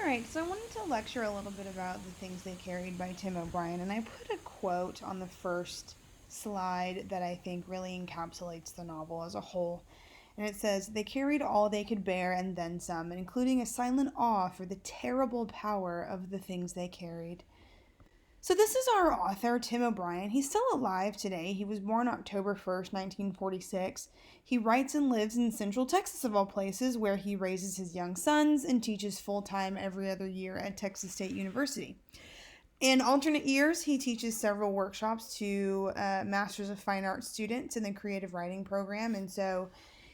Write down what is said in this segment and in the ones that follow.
right, so I wanted to lecture a little bit about The Things They Carried by Tim O'Brien, and I put a quote on the first slide that I think really encapsulates the novel as a whole. And it says, "They carried all they could bear and then some, including a silent awe for the terrible power of the things they carried." So this is our author, Tim O'Brien. He's still alive today. He was born October 1st, 1946. He writes and lives in Central Texas, of all places, where he raises his young sons and teaches full-time every other year at Texas State University. In alternate years, he teaches several workshops to Masters of Fine Arts students in the creative writing program. And so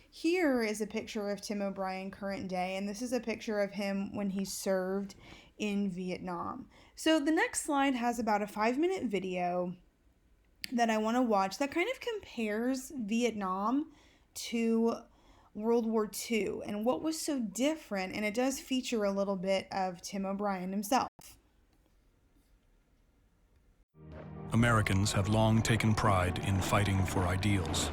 here is a picture of Tim O'Brien current day, and this is a picture of him when he served in Vietnam. So the next slide has about a 5-minute video that I want to watch that kind of compares Vietnam to World War II and what was so different, and it does feature a little bit of Tim O'Brien himself. Americans have long taken pride in fighting for ideals.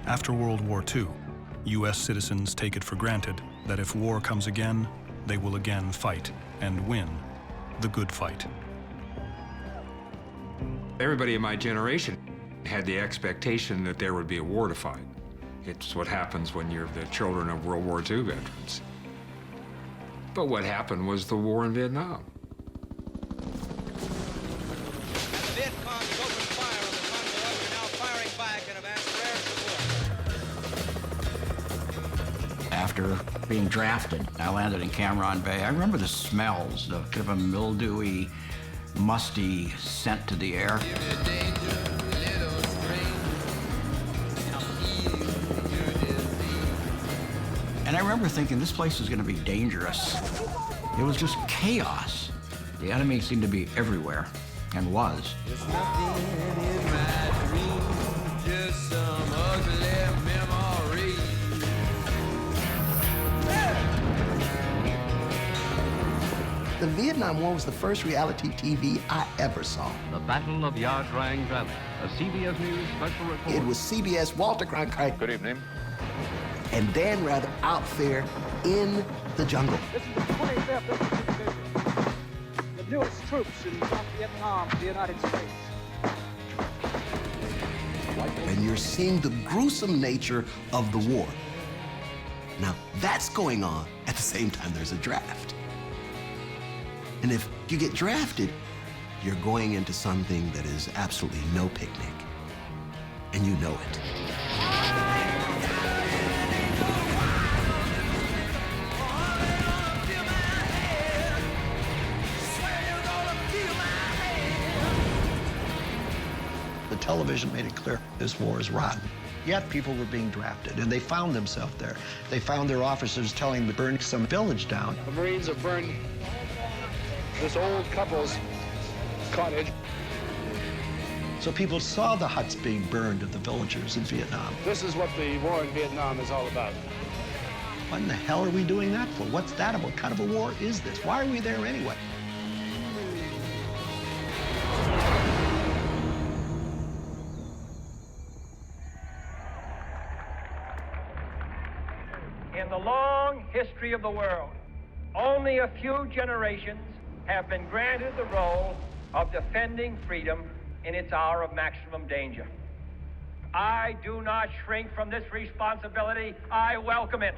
After World War II, U.S. citizens take it for granted that if war comes again, they will again fight and win the good fight. Everybody in my generation had the expectation that there would be a war to fight. It's what happens when you're the children of World War II veterans. But what happened was the war in Vietnam. After being drafted, I landed in Cam Ranh Bay. I remember the smells, the kind of a mildewy, musty scent to the air. And I remember thinking, this place is going to be dangerous. It was just chaos. The enemy seemed to be everywhere, and was. There's nothing in my dream, just some ugly memory. The Vietnam War was the first reality TV I ever saw. The Battle of Ia Drang Valley, a CBS News special report. It was CBS, Walter Cronkite. Good evening. And Dan Rather out there in the jungle. This is the 25th Infantry Division, the newest troops in South Vietnam for the United States. And you're seeing the gruesome nature of the war. Now, that's going on at the same time there's a draft. And if you get drafted, you're going into something that is absolutely no picnic. And you know it. The television made it clear this war is rotten. Yet people were being drafted, and they found themselves there. They found their officers telling them to burn some village down. The Marines have burned this old couple's cottage. So people saw the huts being burned of the villagers in Vietnam. This is what the war in Vietnam is all about. What in the hell are we doing that for? What's that about? What kind of a war is this? Why are we there anyway? In the long history of the world, only a few generations have been granted the role of defending freedom in its hour of maximum danger. I do not shrink from this responsibility. I welcome it.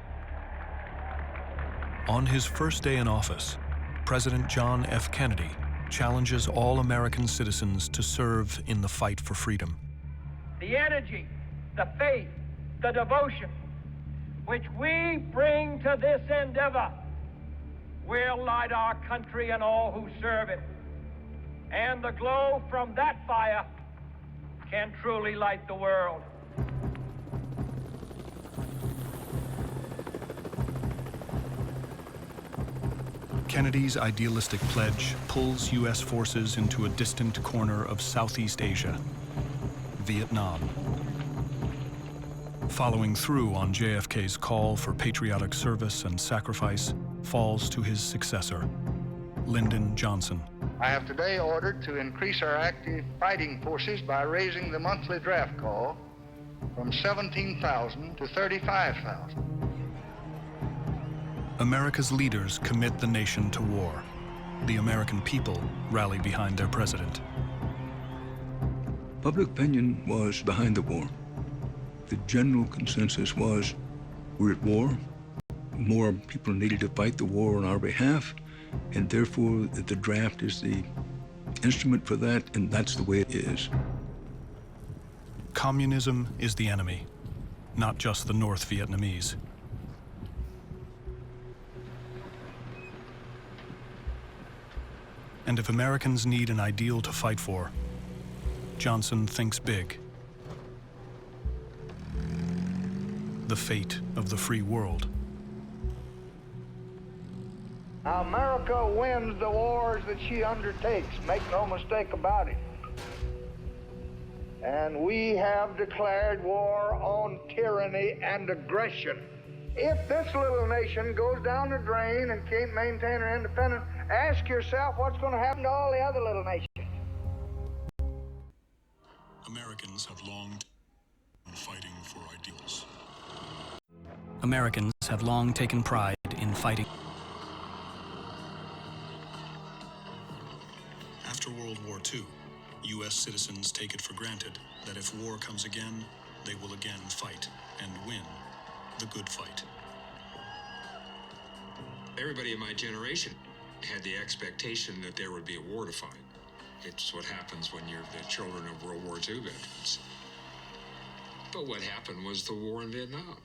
On his first day in office, President John F. Kennedy challenges all American citizens to serve in the fight for freedom. The energy, the faith, the devotion which we bring to this endeavor will light our country and all who serve it. And the glow from that fire can truly light the world. Kennedy's idealistic pledge pulls U.S. forces into a distant corner of Southeast Asia, Vietnam. Following through on JFK's call for patriotic service and sacrifice falls to his successor, Lyndon Johnson. I have today ordered to increase our active fighting forces by raising the monthly draft call from 17,000 to 35,000. America's leaders commit the nation to war. The American people rally behind their president. Public opinion was behind the war. The general consensus was, we're at war, more people needed to fight the war on our behalf, and therefore the draft is the instrument for that, and that's the way it is. Communism is the enemy, not just the North Vietnamese. And if Americans need an ideal to fight for, Johnson thinks big. The fate of the free world. America wins the wars that she undertakes, make no mistake about it. And we have declared war on tyranny and aggression. If this little nation goes down the drain and can't maintain her independence, ask yourself what's going to happen to all the other little nations. Americans have long been fighting for ideals. Americans have long taken pride in fighting. After World War II, U.S. citizens take it for granted that if war comes again, they will again fight and win the good fight. Everybody in my generation had the expectation that there would be a war to fight. It's what happens when you're the children of World War II veterans. But what happened was the war in Vietnam.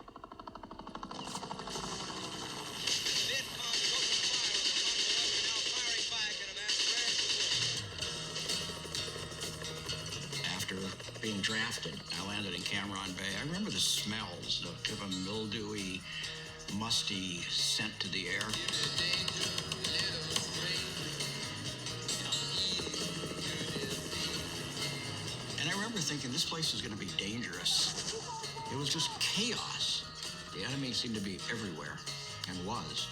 After being drafted, I landed in Cam Ranh Bay. I remember the smells, the kind of a mildewy, musty scent to the air. And I remember thinking, this place is going to be dangerous. It was just chaos. The enemy seemed to be everywhere, and was.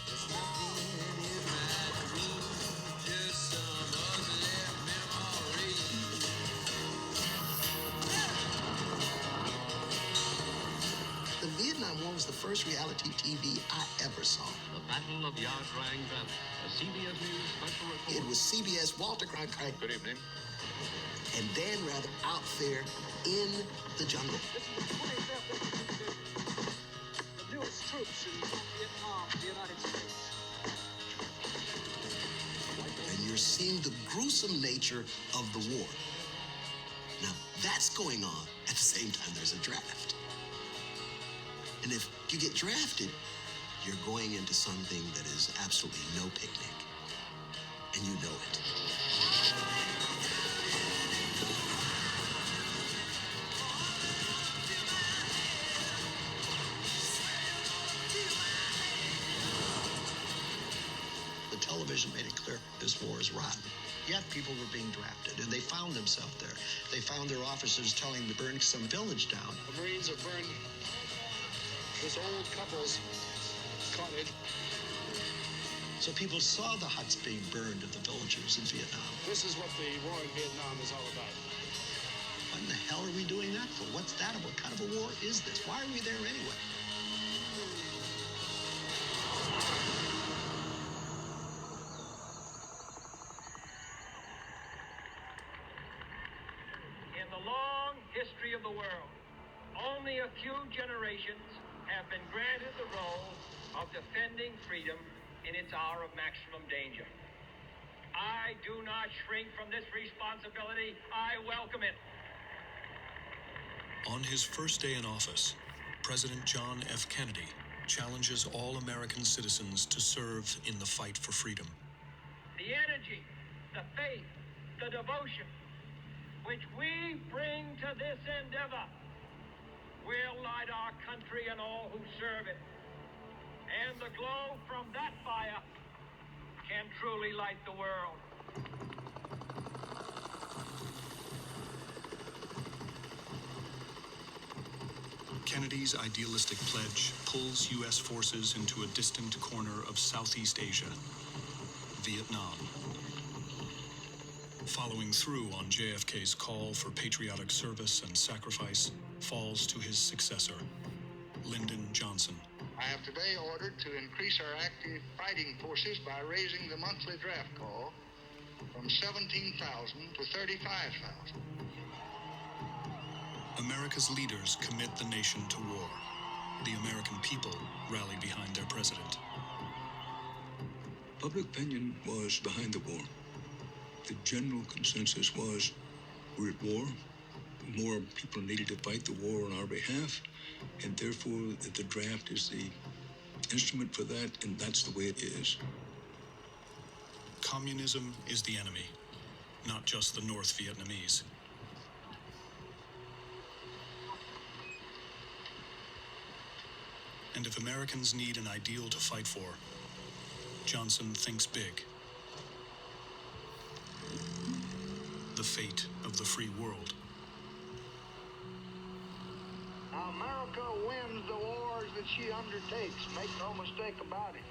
The Vietnam War was the first reality TV I ever saw. The Battle of Ia Drang Valley, a CBS News special report. It was CBS Walter Cronkite. Good evening. And Dan Rather out there in the jungle. The newest troops in Vietnam, the United States. And you're seeing the gruesome nature of the war. Now, that's going on at the same time there's a draft. And if you get drafted, you're going into something that is absolutely no picnic. And you know it. The television made it clear this war is rotten. Yet people were being drafted, and they found themselves there. They found their officers telling them to burn some village down. The Marines have burned this old couple's cottage. So people saw the huts being burned of the villagers in Vietnam. This is what the war in Vietnam is all about. What in the hell are we doing that for? What's that about? What kind of a war is this? Why are we there anyway? In the long history of the world, only a few generations have been granted the role of defending freedom in its hour of maximum danger. I do not shrink from this responsibility. I welcome it. On his first day in office, President John F. Kennedy challenges all American citizens to serve in the fight for freedom. The energy, the faith, the devotion which we bring to this endeavor will light our country and all who serve it. And the glow from that fire can truly light the world. Kennedy's idealistic pledge pulls U.S. forces into a distant corner of Southeast Asia, Vietnam. following through on JFK's call for patriotic service and sacrifice, falls to his successor, Lyndon Johnson. I have today ordered to increase our active fighting forces by raising the monthly draft call from 17,000 to 35,000. America's leaders commit the nation to war. The American people rally behind their president. Public opinion was behind the war. The general consensus was we're at war. More people needed to fight the war on our behalf, and therefore the draft is the instrument for that, and that's the way it is. Communism is the enemy, not just the North Vietnamese. And if Americans need an ideal to fight for, Johnson thinks big. The fate of the free world. Now, America wins the wars that she undertakes, make no mistake about it.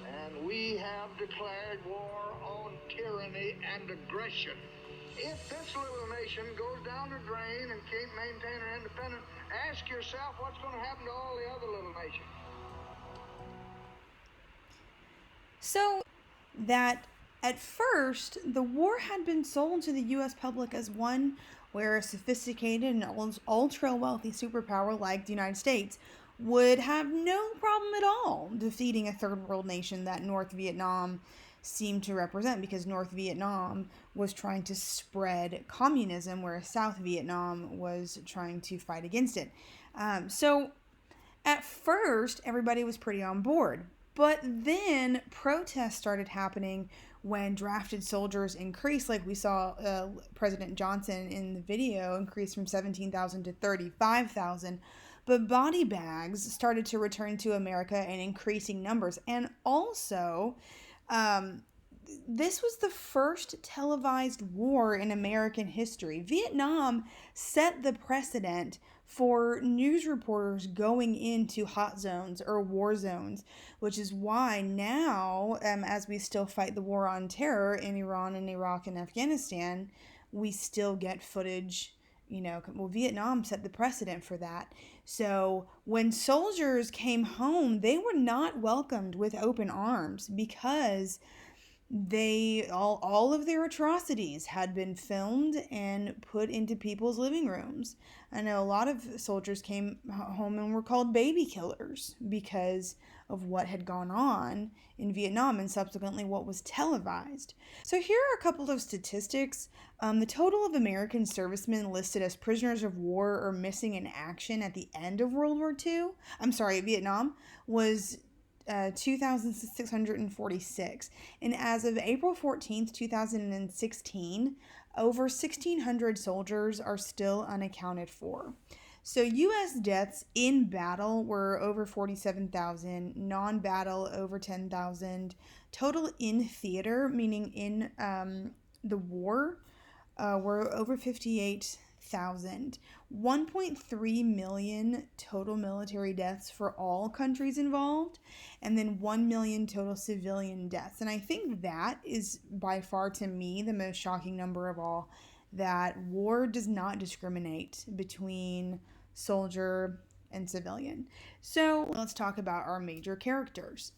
And we have declared war on tyranny and aggression. If this little nation goes down the drain and can't maintain her independence, ask yourself what's going to happen to all the other little nations. So that at first, the war had been sold to the U.S. public as one where a sophisticated and ultra-wealthy superpower like the United States would have no problem at all defeating a third world nation that North Vietnam seemed to represent, because North Vietnam was trying to spread communism, whereas South Vietnam was trying to fight against it. So at first, everybody was pretty on board. But then protests started happening when drafted soldiers increased, like we saw President Johnson in the video increase from 17,000 to 35,000. But body bags started to return to America in increasing numbers. And also, this was the first televised war in American history. Vietnam set the precedent for news reporters going into hot zones or war zones, which is why now, as we still fight the war on terror in Iran and Iraq and Afghanistan, we still get footage. Vietnam set the precedent for that. So when soldiers came home, they were not welcomed with open arms, because all of their atrocities had been filmed and put into people's living rooms. I know a lot of soldiers came home and were called baby killers because of what had gone on in Vietnam and subsequently what was televised. So here are a couple of statistics. The total of American servicemen listed as prisoners of war or missing in action at the end of Vietnam was 2,646. And as of April 14th, 2016, over 1,600 soldiers are still unaccounted for. So U.S. deaths in battle were over 47,000, non-battle over 10,000. Total in theater, meaning in the war, were over 58,000. 1.3 million total military deaths for all countries involved, and then 1 million total civilian deaths. And I think that is by far, to me, the most shocking number of all, that war does not discriminate between soldier and civilian. So let's talk about our major characters.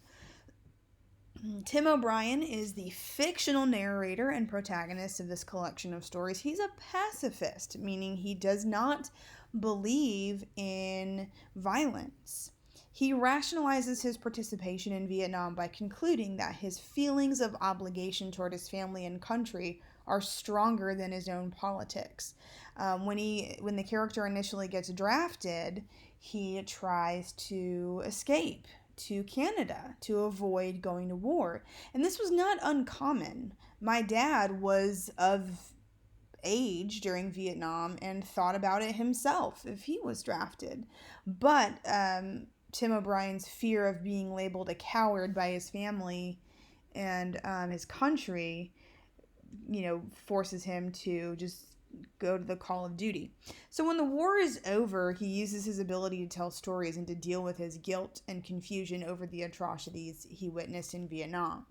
Tim O'Brien is the fictional narrator and protagonist of this collection of stories. He's a pacifist, meaning he does not believe in violence. He rationalizes his participation in Vietnam by concluding that his feelings of obligation toward his family and country are stronger than his own politics. When the character initially gets drafted, he tries to escape to Canada to avoid going to war. And this was not uncommon. My dad was of age during Vietnam and thought about it himself if he was drafted. But Tim O'Brien's fear of being labeled a coward by his family and his country, forces him to just go to the call of duty. So when the war is over, he uses his ability to tell stories and to deal with his guilt and confusion over the atrocities he witnessed in Vietnam.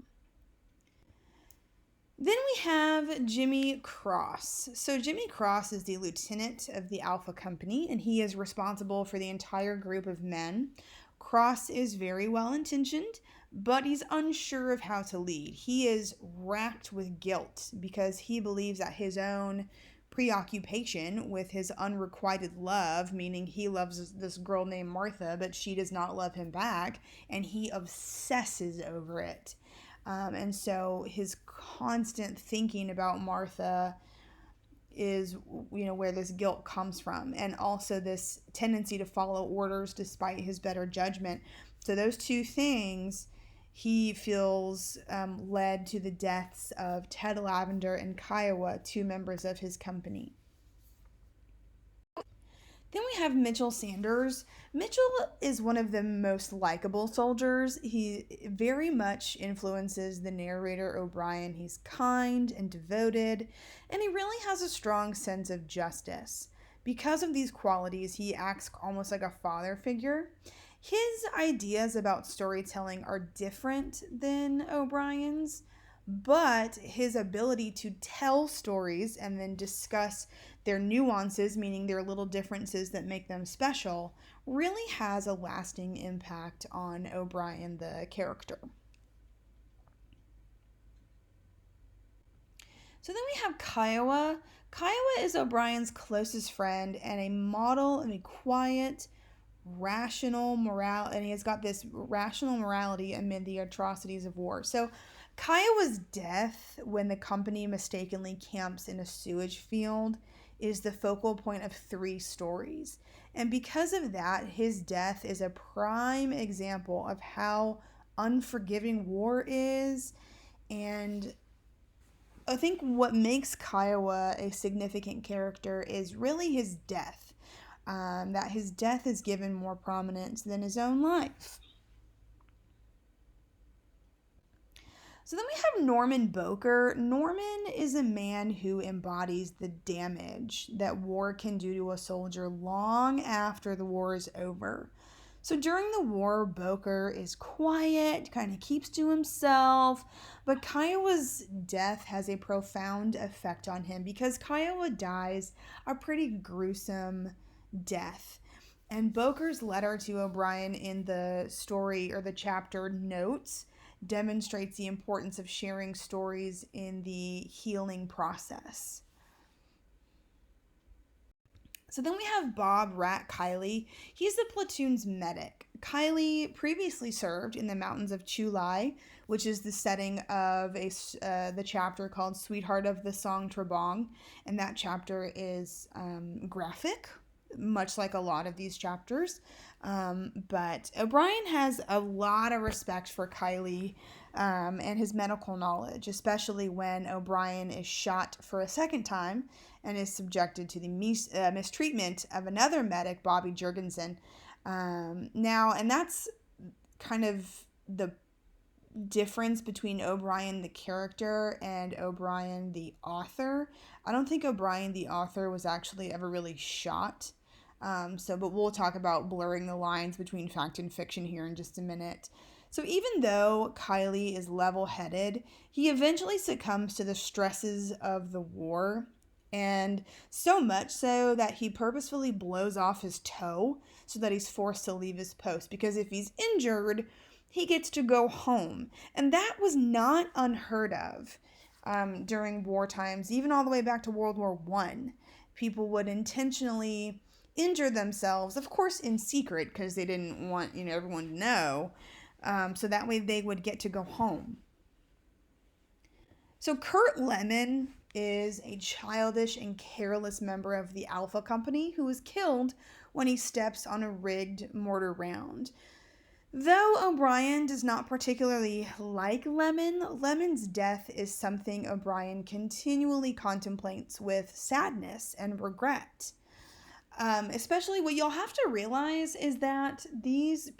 Then we have Jimmy Cross. So Jimmy Cross is the lieutenant of the Alpha Company, and he is responsible for the entire group of men. Cross is very well intentioned, but he's unsure of how to lead. He is racked with guilt because he believes that his own preoccupation with his unrequited love, meaning he loves this girl named Martha, but she does not love him back, and he obsesses over it. And so his constant thinking about Martha is, where this guilt comes from, and also this tendency to follow orders despite his better judgment. So those two things, he feels led to the deaths of Ted Lavender and Kiowa, two members of his company. Then we have Mitchell Sanders. Mitchell is one of the most likable soldiers. He very much influences the narrator O'Brien. He's kind and devoted, and he really has a strong sense of justice. Because of these qualities, he acts almost like a father figure. His ideas about storytelling are different than O'Brien's, but his ability to tell stories and then discuss their nuances, meaning their little differences that make them special, really has a lasting impact on O'Brien, the character. So then we have Kiowa. Kiowa is O'Brien's closest friend and a model of a quiet, rational morale, and he has got this rational morality amid the atrocities of war. So Kiowa's death when the company mistakenly camps in a sewage field is the focal point of 3 stories. And because of that, his death is a prime example of how unforgiving war is. And I think what makes Kiowa a significant character is really his death. That his death is given more prominence than his own life. So then we have Norman Boker. Norman is a man who embodies the damage that war can do to a soldier long after the war is over. So during the war, Boker is quiet, kind of keeps to himself, but Kiowa's death has a profound effect on him because Kiowa dies a pretty gruesome death. And Boker's letter to O'Brien in the story or the chapter notes demonstrates the importance of sharing stories in the healing process. So then we have Bob Rat Kiley. He's the platoon's medic. Kiley previously served in the mountains of Chulai, which is the setting of the chapter called Sweetheart of the Song Trebong, and that chapter is graphic, much like a lot of these chapters. But O'Brien has a lot of respect for Kiley and his medical knowledge, especially when O'Brien is shot for a second time and is subjected to the mistreatment of another medic, Bobby Jurgensen. And that's kind of the difference between O'Brien the character and O'Brien the author. I don't think O'Brien the author was actually ever really shot. But we'll talk about blurring the lines between fact and fiction here in just a minute. So even though Kiley is level-headed, he eventually succumbs to the stresses of the war, and so much so that he purposefully blows off his toe so that he's forced to leave his post, because if he's injured, he gets to go home. And that was not unheard of during war times, even all the way back to World War I. People would intentionally injure themselves, of course in secret, because they didn't want everyone to know, so that way they would get to go home. So Kurt Lemon is a childish and careless member of the Alpha Company who is killed when he steps on a rigged mortar round. Though O'Brien does not particularly like Lemon, Lemon's death is something O'Brien continually contemplates with sadness and regret. Especially what you'll have to realize is that these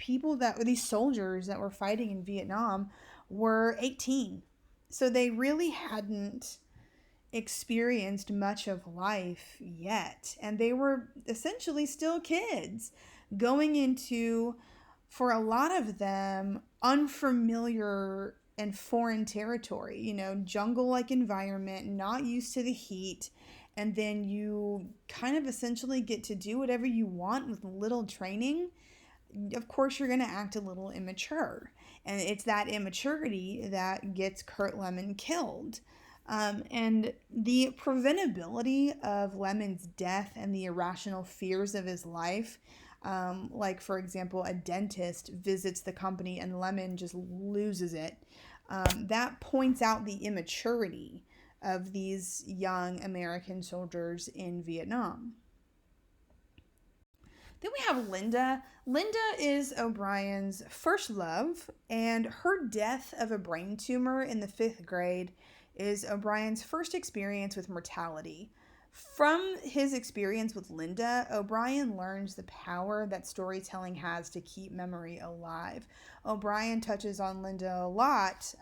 soldiers that were fighting in Vietnam were 18. So they really hadn't experienced much of life yet. And they were essentially still kids going into, for a lot of them, unfamiliar and foreign territory, you know, jungle-like environment, not used to the heat, and then you kind of essentially get to do whatever you want with little training. Of course, you're going to act a little immature, and it's that immaturity that gets Kurt Lemon killed. And the preventability of Lemon's death and the irrational fears of his life, like, for example, a dentist visits the company and Lemon just loses it, that points out the immaturity of these young American soldiers in Vietnam. Then we have Linda. Linda is O'Brien's first love, and her death of a brain tumor in the 5th grade is O'Brien's first experience with mortality. From his experience with Linda, O'Brien learns the power that storytelling has to keep memory alive. O'Brien touches on Linda a lot,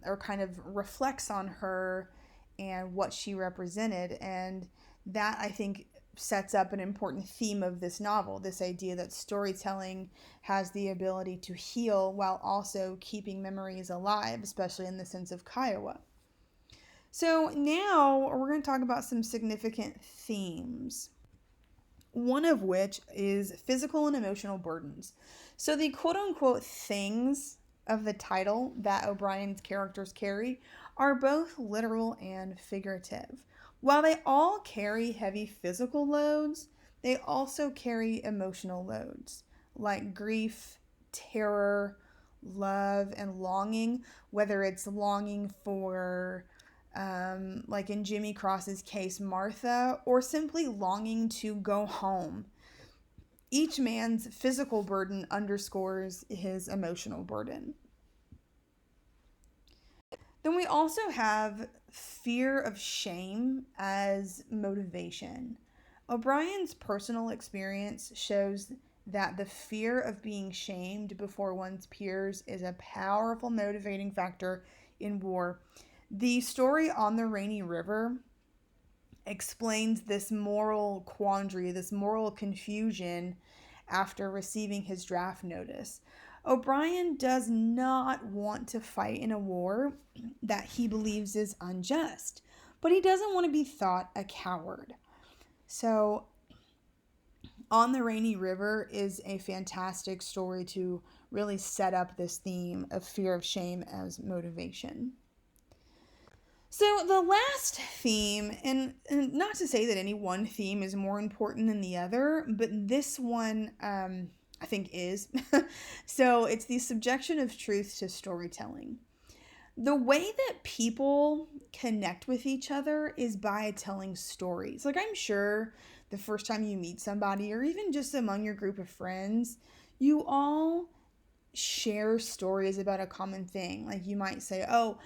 or kind of reflects on her and what she represented, and that, I think, sets up an important theme of this novel, this idea that storytelling has the ability to heal while also keeping memories alive, especially in the sense of Kiowa. So now we're going to talk about some significant themes, one of which is physical and emotional burdens. So the quote-unquote things of the title that O'Brien's characters carry are both literal and figurative. While they all carry heavy physical loads, they also carry emotional loads like grief, terror, love, and longing, whether it's longing for, like in Jimmy Cross's case, Martha, or simply longing to go home. Each man's physical burden underscores his emotional burden. Then we also have fear of shame as motivation. O'Brien's personal experience shows that the fear of being shamed before one's peers is a powerful motivating factor in war. The story On the Rainy River explains this moral quandary, this moral confusion after receiving his draft notice. O'Brien does not want to fight in a war that he believes is unjust, but he doesn't want to be thought a coward. So, On the Rainy River is a fantastic story to really set up this theme of fear of shame as motivation. So the last theme, and not to say that any one theme is more important than the other, but this one I think is. So it's the subjection of truth to storytelling. The way that people connect with each other is by telling stories. Like, I'm sure the first time you meet somebody, or even just among your group of friends, you all share stories about a common thing. Like, you might say, oh,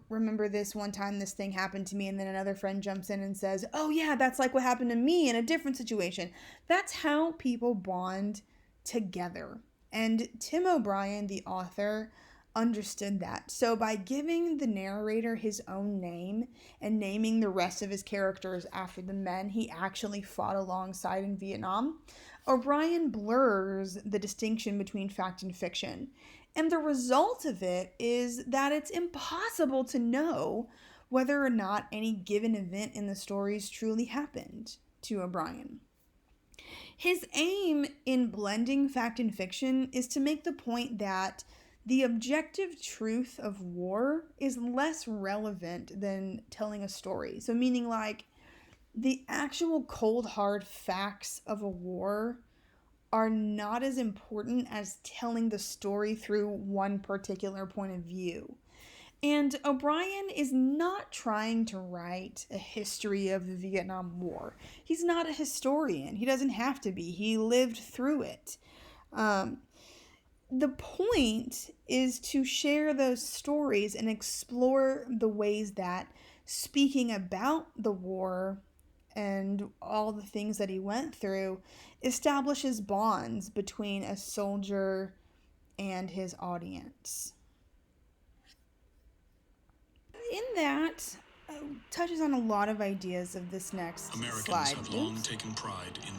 remember this one time this thing happened to me, and then another friend jumps in and says, oh yeah, that's like what happened to me in a different situation. That's how people bond together. And Tim O'Brien, the author, understood that. So by giving the narrator his own name and naming the rest of his characters after the men he actually fought alongside in Vietnam, O'Brien blurs the distinction between fact and fiction. And the result of it is that it's impossible to know whether or not any given event in the stories truly happened to O'Brien. His aim in blending fact and fiction is to make the point that the objective truth of war is less relevant than telling a story. So meaning, like, the actual cold hard facts of a war are not as important as telling the story through one particular point of view. And O'Brien is not trying to write a history of the Vietnam War. He's not a historian. He doesn't have to be. He lived through it. The point is to share those stories and explore the ways that speaking about the war and all the things that he went through establishes bonds between a soldier and his audience. In that, touches on a lot of ideas of this next Americans slide. have long taken pride in